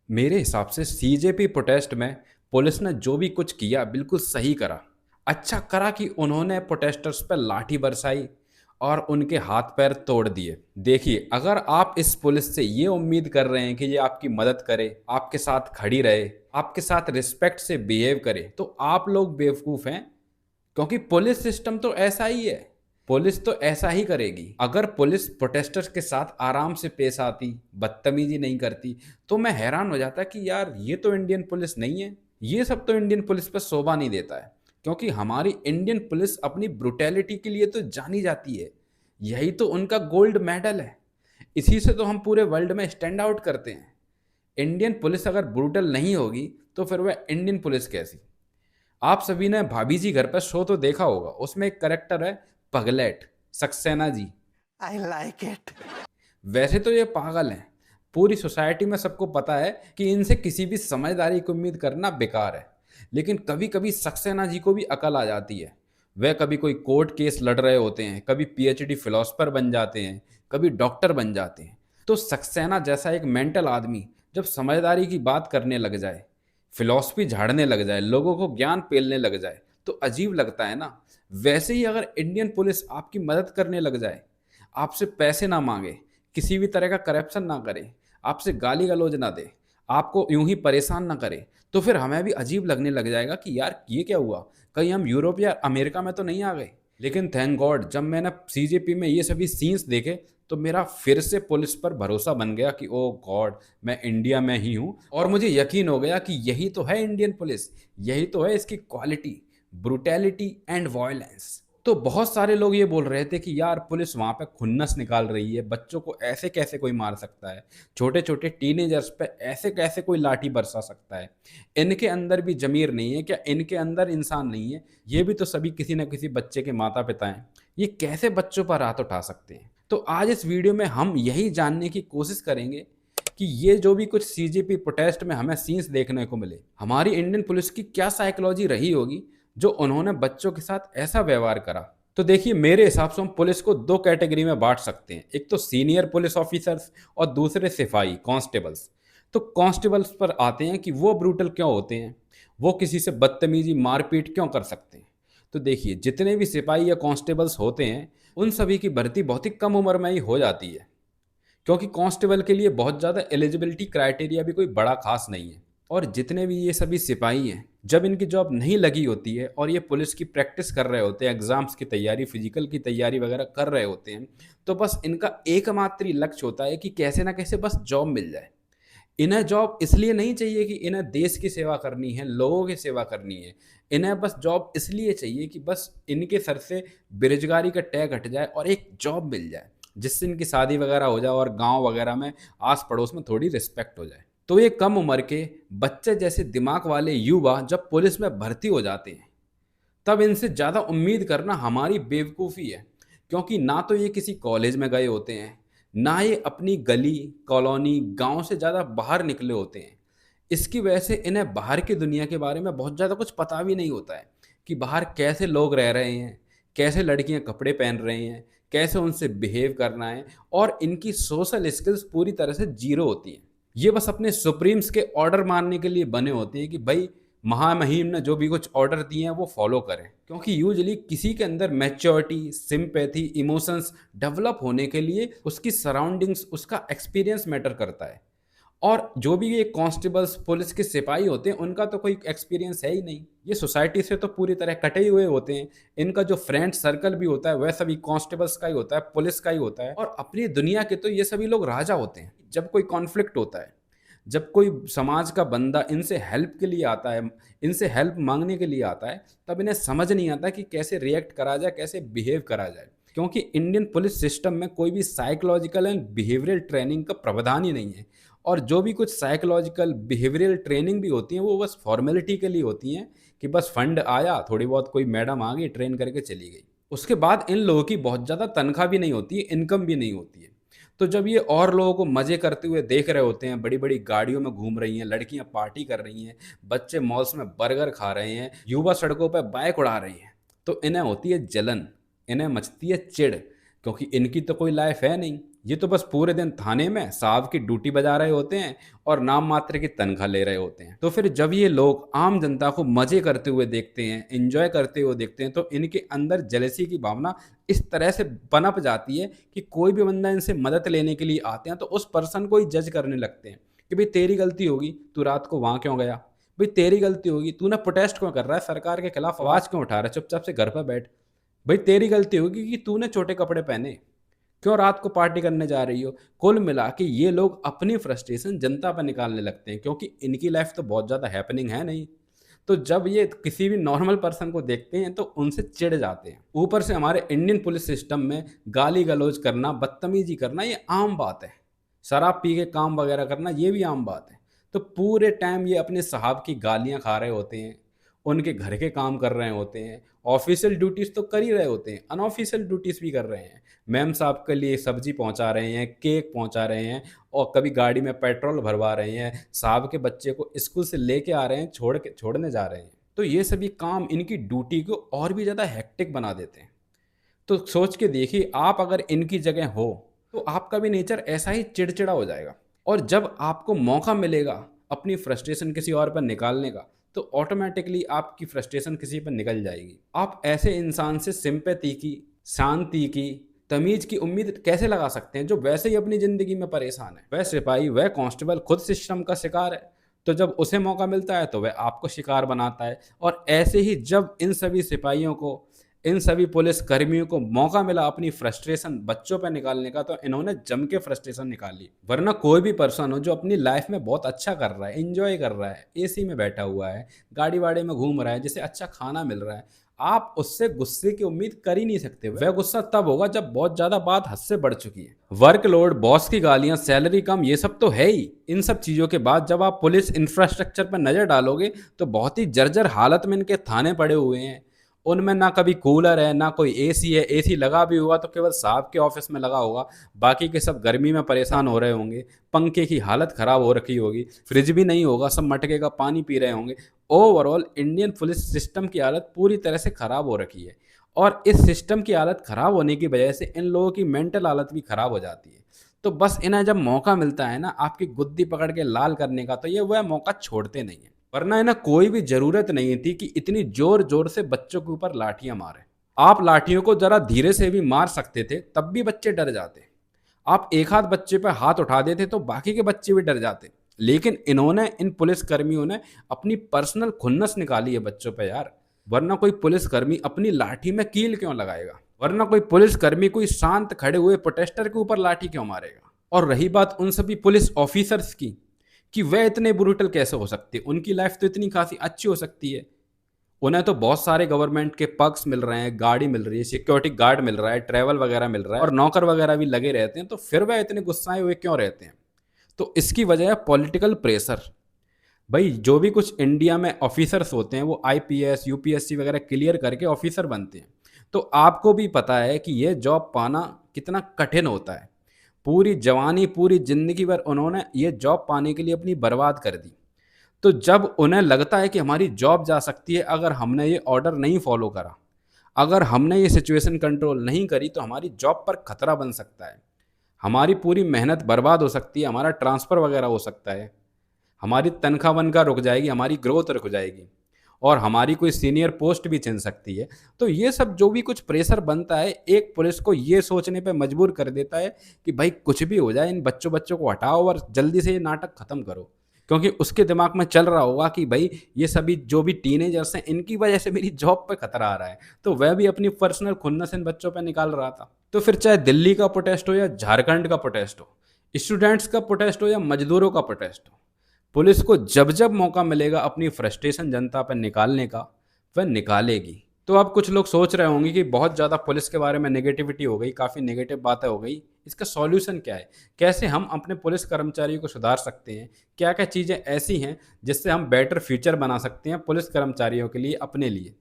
मेरे हिसाब से सीजेपी प्रोटेस्ट में पुलिस ने जो भी कुछ किया बिल्कुल सही करा। अच्छा करा कि उन्होंने प्रोटेस्टर्स पर लाठी बरसाई और उनके हाथ पैर तोड़ दिए। देखिए, अगर आप इस पुलिस से ये उम्मीद कर रहे हैं कि ये आपकी मदद करे, आपके साथ खड़ी रहे, आपके साथ रिस्पेक्ट से बिहेव करे, तो आप लोग बेवकूफ़ हैं। क्योंकि पुलिस सिस्टम तो ऐसा ही है। पुलिस तो ऐसा ही करेगी। अगर पुलिस प्रोटेस्टर्स के साथ आराम से पेश आती, बदतमीजी नहीं करती, तो मैं हैरान हो जाता कि यार ये तो इंडियन पुलिस नहीं है। ये सब तो इंडियन पुलिस पर शोभा नहीं देता है। क्योंकि हमारी इंडियन पुलिस अपनी ब्रुटैलिटी के लिए तो जानी जाती है। यही तो उनका गोल्ड मेडल है। इसी से तो हम पूरे वर्ल्ड में स्टैंड आउट करते हैं। इंडियन पुलिस अगर ब्रूटल नहीं होगी तो फिर वह इंडियन पुलिस कैसी। आप सभी ने भाभी जी घर पर शो तो देखा होगा, उसमें एक करेक्टर है Pagglait, Saxena ji. I like it. वैसे तो ये पागल हैं। पूरी सोसाइटी में सबको पता है कि इनसे किसी भी समझदारी की उम्मीद करना बेकार है। लेकिन कभी कभी सक्सेना जी को भी अकल आ जाती है। वह कभी कोई कोर्ट केस लड़ रहे होते हैं, कभी पीएचडी फिलोसफर बन जाते हैं, कभी डॉक्टर बन जाते हैं। तो सक्सेना जैसा एक मेंटल आदमी जब समझदारी की बात करने लग जाए, फिलॉसफी झाड़ने लग जाए, लोगों को ज्ञान पेलने लग जाए, तो अजीब लगता है ना। वैसे ही अगर इंडियन पुलिस आपकी मदद करने लग जाए, आपसे पैसे ना मांगे, किसी भी तरह का करप्शन ना करे, आपसे गाली गलौज ना दे, आपको यूं ही परेशान ना करे, तो फिर हमें भी अजीब लगने लग जाएगा कि यार ये क्या हुआ, कहीं हम यूरोप या अमेरिका में तो नहीं आ गए। लेकिन थैंक गॉड जब मैंने सीजेपी में ये सभी सीन्स देखे, तो मेरा फिर से पुलिस पर भरोसा बन गया कि ओ गॉड, मैं इंडिया में ही हूँ। और मुझे यकीन हो गया कि यही तो है इंडियन पुलिस, यही तो है इसकी क्वालिटी, ब्रुटैलिटी एंड वायलेंस। तो बहुत सारे लोग ये बोल रहे थे कि यार पुलिस वहाँ पे खुन्नस निकाल रही है, बच्चों को ऐसे कैसे कोई मार सकता है, छोटे छोटे टीनेजर्स पे ऐसे कैसे कोई लाठी बरसा सकता है, इनके अंदर भी जमीर नहीं है क्या, इनके अंदर इंसान नहीं है, ये भी तो सभी किसी न किसी बच्चे के माता पिता हैं, ये कैसे बच्चों पर हाथ उठा सकते हैं। तो आज इस वीडियो में हम यही जानने की कोशिश करेंगे कि ये जो भी कुछ सीजेपी प्रोटेस्ट में हमें सीन्स देखने को मिले, हमारी इंडियन पुलिस की क्या साइकोलॉजी रही होगी जो उन्होंने बच्चों के साथ ऐसा व्यवहार करा। तो देखिए, मेरे हिसाब से हम पुलिस को दो कैटेगरी में बांट सकते हैं, एक तो सीनियर पुलिस ऑफिसर्स और दूसरे सिपाही कांस्टेबल्स। तो कांस्टेबल्स पर आते हैं कि वो ब्रूटल क्यों होते हैं, वो किसी से बदतमीजी मारपीट क्यों कर सकते हैं। तो देखिए, जितने भी सिपाही या कांस्टेबल्स होते हैं, उन सभी की भर्ती बहुत ही कम उम्र में ही हो जाती है। क्योंकि कांस्टेबल के लिए बहुत ज़्यादा एलिजिबिलिटी क्राइटेरिया भी कोई बड़ा खास नहीं है। और जितने भी ये सभी सिपाही हैं, जब इनकी जॉब नहीं लगी होती है और ये पुलिस की प्रैक्टिस कर रहे होते हैं, एग्जाम्स की तैयारी, फिजिकल की तैयारी वगैरह कर रहे होते हैं, तो बस इनका एकमात्र ही लक्ष्य होता है कि कैसे ना कैसे बस जॉब मिल जाए। इन्हें जॉब इसलिए नहीं चाहिए कि इन्हें देश की सेवा करनी है, लोगों की सेवा करनी है। इन्हें बस जॉब इसलिए चाहिए कि बस इनके सर से बेरोजगारी का टैग हट जाए और एक जॉब मिल जाए, जिससे इनकी शादी वगैरह हो जाए और गांव वगैरह में आस पड़ोस में थोड़ी रिस्पेक्ट हो जाए। तो ये कम उम्र के बच्चे जैसे दिमाग वाले युवा जब पुलिस में भर्ती हो जाते हैं, तब इनसे ज़्यादा उम्मीद करना हमारी बेवकूफ़ी है। क्योंकि ना तो ये किसी कॉलेज में गए होते हैं, ना ये अपनी गली, कॉलोनी, गांव से ज़्यादा बाहर निकले होते हैं। इसकी वजह से इन्हें बाहर की दुनिया के बारे में बहुत ज़्यादा कुछ पता भी नहीं होता है कि बाहर कैसे लोग रह रहे हैं, कैसे लड़कियां कपड़े पहन रही हैं, कैसे उनसे बिहेव करना है। और इनकी सोशल स्किल्स पूरी तरह से जीरो होती हैं। ये बस अपने सुप्रीम्स के ऑर्डर मानने के लिए बने होते हैं कि भाई महामहिम ने जो भी कुछ ऑर्डर दिए हैं वो फॉलो करें। क्योंकि यूजली किसी के अंदर मैच्योरिटी, सिंपैथी, इमोशंस डेवलप होने के लिए उसकी सराउंडिंग्स, उसका एक्सपीरियंस मैटर करता है। और जो भी ये कांस्टेबल्स, पुलिस के सिपाही होते हैं, उनका तो कोई एक्सपीरियंस है ही नहीं। ये सोसाइटी से तो पूरी तरह कटे ही हुए होते हैं। इनका जो फ्रेंड सर्कल भी होता है वह सभी कांस्टेबल्स का ही होता है, पुलिस का ही होता है। और अपनी दुनिया के तो ये सभी लोग राजा होते हैं। जब कोई कॉन्फ्लिक्ट होता है, जब कोई समाज का बंदा इनसे हेल्प के लिए आता है, इनसे हेल्प मांगने के लिए आता है, तब इन्हें समझ नहीं आता कि कैसे रिएक्ट करा जाए, कैसे बिहेव करा जाए। क्योंकि इंडियन पुलिस सिस्टम में कोई भी साइकोलॉजिकल एंड बिहेवियरल ट्रेनिंग का प्रावधान ही नहीं है। और जो भी कुछ साइकोलॉजिकल बिहेवियरल ट्रेनिंग भी होती हैं, वो बस फॉर्मेलिटी के लिए होती हैं कि बस फंड आया, थोड़ी बहुत कोई मैडम आ गई, ट्रेन करके चली गई। उसके बाद इन लोगों की बहुत ज़्यादा तनख्वाह भी नहीं होती है, इनकम भी नहीं होती है। तो जब ये और लोगों को मज़े करते हुए देख रहे होते हैं, बड़ी बड़ी गाड़ियों में घूम रही हैं, लड़कियां पार्टी कर रही हैं, बच्चे मॉल्स में बर्गर खा रहे हैं, युवा सड़कों पर बाइक उड़ा रही हैं, तो इन्हें होती है जलन, इन्हें मचती है चिढ़। क्योंकि इनकी तो कोई लाइफ है नहीं, ये तो बस पूरे दिन थाने में साहब की ड्यूटी बजा रहे होते हैं और नाम मात्र की तनख्वाह ले रहे होते हैं। तो फिर जब ये लोग आम जनता को मजे करते हुए देखते हैं, एंजॉय करते हुए देखते हैं, तो इनके अंदर जेलसी की भावना इस तरह से पनप जाती है कि कोई भी बंदा इनसे मदद लेने के लिए आते हैं तो उस पर्सन को ही जज करने लगते हैं कि भाई तेरी गलती होगी, तू रात को वहां क्यों गया, भाई तेरी गलती होगी, तूने प्रोटेस्ट क्यों कर रहा है, सरकार के खिलाफ आवाज क्यों उठा रहा है, चुपचाप से घर पर बैठ। भाई तेरी गलती होगी कि तूने छोटे कपड़े पहने, क्यों रात को पार्टी करने जा रही हो। कुल मिला के ये लोग अपनी फ्रस्ट्रेशन जनता पर निकालने लगते हैं, क्योंकि इनकी लाइफ तो बहुत ज़्यादा हैपनिंग है नहीं। तो जब ये किसी भी नॉर्मल पर्सन को देखते हैं तो उनसे चिढ़ जाते हैं। ऊपर से हमारे इंडियन पुलिस सिस्टम में गाली गलौज करना, बदतमीजी करना ये आम बात है। शराब पी के काम वगैरह करना ये भी आम बात है। तो पूरे टाइम ये अपने साहब की गालियां खा रहे होते हैं, उनके घर के काम कर रहे होते हैं, ऑफिशियल ड्यूटीज़ तो कर ही रहे होते हैं, अनऑफिशियल ड्यूटीज़ भी कर रहे हैं। मैम साहब के लिए सब्जी पहुंचा रहे हैं, केक पहुंचा रहे हैं, और कभी गाड़ी में पेट्रोल भरवा रहे हैं, साहब के बच्चे को स्कूल से लेके आ रहे हैं, छोड़ने जा रहे हैं। तो ये सभी काम इनकी ड्यूटी को और भी ज़्यादा हेक्टिक बना देते हैं। तो सोच के देखिए, आप अगर इनकी जगह हो तो आपका भी नेचर ऐसा ही चिड़चिड़ा हो जाएगा। और जब आपको मौका मिलेगा अपनी फ्रस्ट्रेशन किसी और पर निकालने का, तो ऑटोमेटिकली आपकी फ्रस्ट्रेशन किसी पर निकल जाएगी। आप ऐसे इंसान से सिंपैथी की, शांति की, तमीज की उम्मीद कैसे लगा सकते हैं जो वैसे ही अपनी जिंदगी में परेशान है। वह सिपाही, वह कांस्टेबल खुद सिस्टम का शिकार है, तो जब उसे मौका मिलता है तो वह आपको शिकार बनाता है। और ऐसे ही जब इन सभी सिपाहियों को, इन सभी पुलिस कर्मियों को मौका मिला अपनी फ्रस्ट्रेशन बच्चों पर निकालने का, तो इन्होंने जम के फ्रस्ट्रेशन निकाली। वरना कोई भी पर्सन हो जो अपनी लाइफ में बहुत अच्छा कर रहा है, एंजॉय कर रहा है, एसी में बैठा हुआ है, गाड़ी वाड़ी में घूम रहा है, जिसे अच्छा खाना मिल रहा है, आप उससे गुस्से की उम्मीद कर ही नहीं सकते। वह गुस्सा तब होगा जब बहुत ज्यादा बात हद से बढ़ चुकी है। वर्कलोड, बॉस की गालियां, सैलरी कम, ये सब तो है ही। इन सब चीजों के बाद जब आप पुलिस इंफ्रास्ट्रक्चर पर नजर डालोगे तो बहुत ही जर्जर हालत में इनके थाने पड़े हुए हैं। उनमें ना कभी कूलर है, ना कोई एसी है, एसी लगा भी हुआ तो केवल साहब के ऑफिस में लगा होगा, बाकी के सब गर्मी में परेशान हो रहे होंगे, पंखे की हालत खराब हो रखी होगी, फ्रिज भी नहीं होगा, सब मटके का पानी पी रहे होंगे। ओवरऑल इंडियन पुलिस सिस्टम की हालत पूरी तरह से खराब हो रखी है। और इस सिस्टम की हालत खराब होने की वजह से इन लोगों की मेंटल हालत भी खराब हो जाती है। तो बस इन्हें जब मौका मिलता है ना आपकी गुद्दी पकड़ के लाल करने का, तो ये वह मौका छोड़ते नहीं है। वरना इन्हें कोई भी जरूरत नहीं थी कि इतनी जोर जोर से बच्चों के ऊपर लाठियां मारे। आप लाठियों को जरा धीरे से भी मार सकते थे, तब भी बच्चे डर जाते। आप एक हाथ बच्चे पर हाथ उठा देते तो बाकी के बच्चे भी डर जाते। लेकिन इन्होंने, इन पुलिस कर्मियों ने अपनी पर्सनल खुन्नस निकाली है बच्चों पे यार। वरना कोई पुलिसकर्मी अपनी लाठी में कील क्यों लगाएगा? वरना कोई पुलिसकर्मी कोई शांत खड़े हुए प्रोटेस्टर के ऊपर लाठी क्यों मारेगा? और रही बात उन सभी पुलिस ऑफिसर्स की, कि वह इतने ब्रूटल कैसे हो सकते? उनकी लाइफ तो इतनी खासी अच्छी हो सकती है। उन्हें तो बहुत सारे गवर्नमेंट के पर्क्स मिल रहे हैं, गाड़ी मिल रही है, सिक्योरिटी गार्ड मिल रहा है, ट्रैवल वगैरह मिल रहा है, और नौकर वगैरह भी लगे रहते हैं। तो फिर वह इतने गुस्साए हुए क्यों रहते हैं? तो इसकी वजह है पॉलिटिकल प्रेशर। भाई जो भी कुछ इंडिया में ऑफिसर्स होते हैं वो आईपीएस, यूपीएससी वगैरह क्लियर करके ऑफिसर बनते हैं। तो आपको भी पता है कि ये जॉब पाना कितना कठिन होता है। पूरी जवानी, पूरी जिंदगी भर उन्होंने ये जॉब पाने के लिए अपनी बर्बाद कर दी। तो जब उन्हें लगता है कि हमारी जॉब जा सकती है अगर हमने ये ऑर्डर नहीं फॉलो करा, अगर हमने ये सिचुएशन कंट्रोल नहीं करी, तो हमारी जॉब पर खतरा बन सकता है, हमारी पूरी मेहनत बर्बाद हो सकती है, हमारा ट्रांसफ़र वगैरह हो सकता है, हमारी तनख्वाह वनख्वाह रुक जाएगी, हमारी ग्रोथ रुक जाएगी, और हमारी कोई सीनियर पोस्ट भी छिन सकती है। तो ये सब जो भी कुछ प्रेशर बनता है, एक पुलिस को ये सोचने पे मजबूर कर देता है कि भाई कुछ भी हो जाए, इन बच्चों बच्चों को हटाओ और जल्दी से ये नाटक खत्म करो। क्योंकि उसके दिमाग में चल रहा होगा कि भाई ये सभी जो भी टीनेजर्स हैं, इनकी वजह से मेरी जॉब पे खतरा आ रहा है। तो वह भी अपनी पर्सनल खुन्नस इन बच्चों पे निकाल रहा था। तो फिर चाहे दिल्ली का प्रोटेस्ट हो या झारखंड का प्रोटेस्ट हो, स्टूडेंट्स का प्रोटेस्ट हो या मजदूरों का प्रोटेस्ट हो, पुलिस को जब जब मौका मिलेगा अपनी फ्रस्ट्रेशन जनता पर निकालने का, वह निकालेगी। तो अब कुछ लोग सोच रहे होंगे कि बहुत ज़्यादा पुलिस के बारे में नेगेटिविटी हो गई, काफ़ी नेगेटिव बातें हो गई, इसका सॉल्यूशन क्या है? कैसे हम अपने पुलिस कर्मचारियों को सुधार सकते हैं? क्या क्या चीज़ें ऐसी हैं जिससे हम बेटर फ्यूचर बना सकते हैं पुलिस कर्मचारियों के लिए, अपने लिए?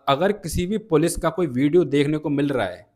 अगर किसी भी पुलिस का कोई वीडियो देखने को मिल रहा है,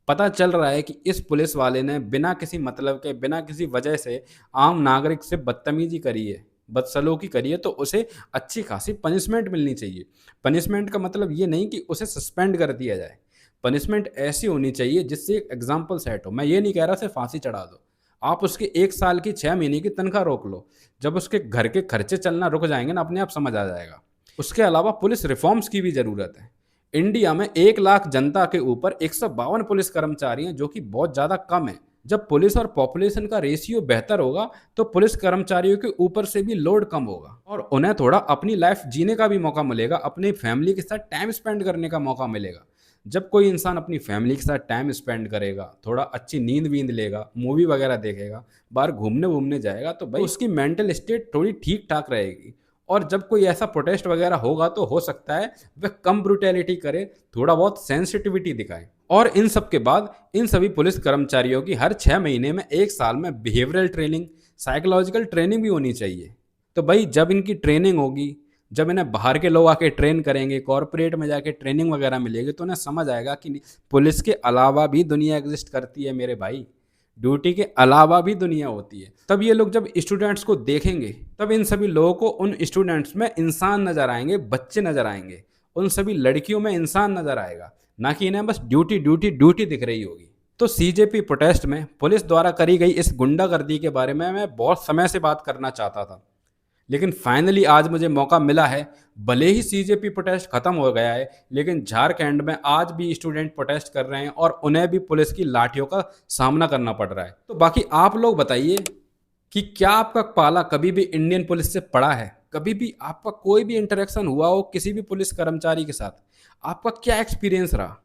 पता चल रहा है कि इस पुलिस वाले ने बिना किसी मतलब के, बिना किसी वजह से आम नागरिक से बदतमीजी करी है, बदसलूकी करी है, तो उसे अच्छी खासी पनिशमेंट मिलनी चाहिए। पनिशमेंट का मतलब ये नहीं कि उसे सस्पेंड कर दिया जाए, पनिशमेंट ऐसी होनी चाहिए जिससे एक एग्जाम्पल सेट हो। मैं ये नहीं कह रहा सिर्फ फांसी चढ़ा दो, आप उसके 1 साल की 6 महीने की तनख्वाह रोक लो। जब उसके घर के खर्चे चलना रुक जाएंगे ना, अपने आप समझ आ जाएगा। उसके अलावा पुलिस रिफॉर्म्स की भी ज़रूरत है। इंडिया में 1 लाख जनता के ऊपर 152 पुलिस कर्मचारी हैं, जो कि बहुत ज़्यादा कम है। जब पुलिस और पॉपुलेशन का रेशियो बेहतर होगा तो पुलिस कर्मचारियों के ऊपर से भी लोड कम होगा और उन्हें थोड़ा अपनी लाइफ जीने का भी मौका मिलेगा, अपनी फैमिली के साथ टाइम स्पेंड करने का मौका मिलेगा। जब कोई इंसान अपनी फैमिली के साथ टाइम स्पेंड करेगा, थोड़ा अच्छी नींद वींद लेगा, मूवी वगैरह देखेगा, बाहर घूमने वूमने जाएगा, तो भाई उसकी मेंटल स्टेट थोड़ी ठीक ठाक रहेगी। और जब कोई ऐसा प्रोटेस्ट वगैरह होगा तो हो सकता है वह कम ब्रुटैलिटी करे, थोड़ा बहुत सेंसिटिविटी दिखाए। और इन सब के बाद इन सभी पुलिस कर्मचारियों की हर 6 महीने में 1 साल में बिहेवियरल ट्रेनिंग, साइकोलॉजिकल ट्रेनिंग भी होनी चाहिए। तो भाई जब इनकी ट्रेनिंग होगी, जब इन्हें बाहर के लोग आके ट्रेन करेंगे, कॉरपोरेट में जाके ट्रेनिंग वगैरह मिलेगी, तो उन्हें समझ आएगा कि पुलिस के अलावा भी दुनिया एग्जिस्ट करती है मेरे भाई, ड्यूटी के अलावा भी दुनिया होती है। तब ये लोग जब स्टूडेंट्स को देखेंगे, तब इन सभी लोगों को उन स्टूडेंट्स में इंसान नजर आएंगे, बच्चे नजर आएंगे, उन सभी लड़कियों में इंसान नजर आएगा, ना कि इन्हें बस ड्यूटी ड्यूटी ड्यूटी दिख रही होगी। तो सीजेपी प्रोटेस्ट में पुलिस द्वारा करी गई इस गुंडागर्दी के बारे में मैं बहुत समय से बात करना चाहता था, लेकिन फाइनली आज मुझे मौका मिला है। भले ही सीजेपी प्रोटेस्ट खत्म हो गया है, लेकिन झारखंड में आज भी स्टूडेंट प्रोटेस्ट कर रहे हैं और उन्हें भी पुलिस की लाठियों का सामना करना पड़ रहा है। तो बाकी आप लोग बताइए कि क्या आपका पाला कभी भी इंडियन पुलिस से पड़ा है? कभी भी आपका कोई भी इंटरेक्शन हुआ हो किसी भी पुलिस कर्मचारी के साथ? आपका क्या एक्सपीरियंस रहा?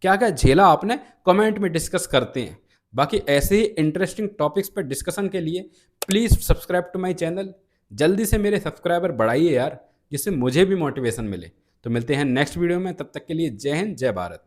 क्या क्या झेला आपने? कमेंट में डिस्कस करते हैं। बाकी ऐसे ही इंटरेस्टिंग टॉपिक्स पर डिस्कशन के लिए please subscribe to my channel. जल्दी से मेरे सब्सक्राइबर बढ़ाइए यार, जिससे मुझे भी मोटिवेशन मिले। तो मिलते हैं नेक्स्ट वीडियो में, तब तक के लिए जय हिंद, जय भारत।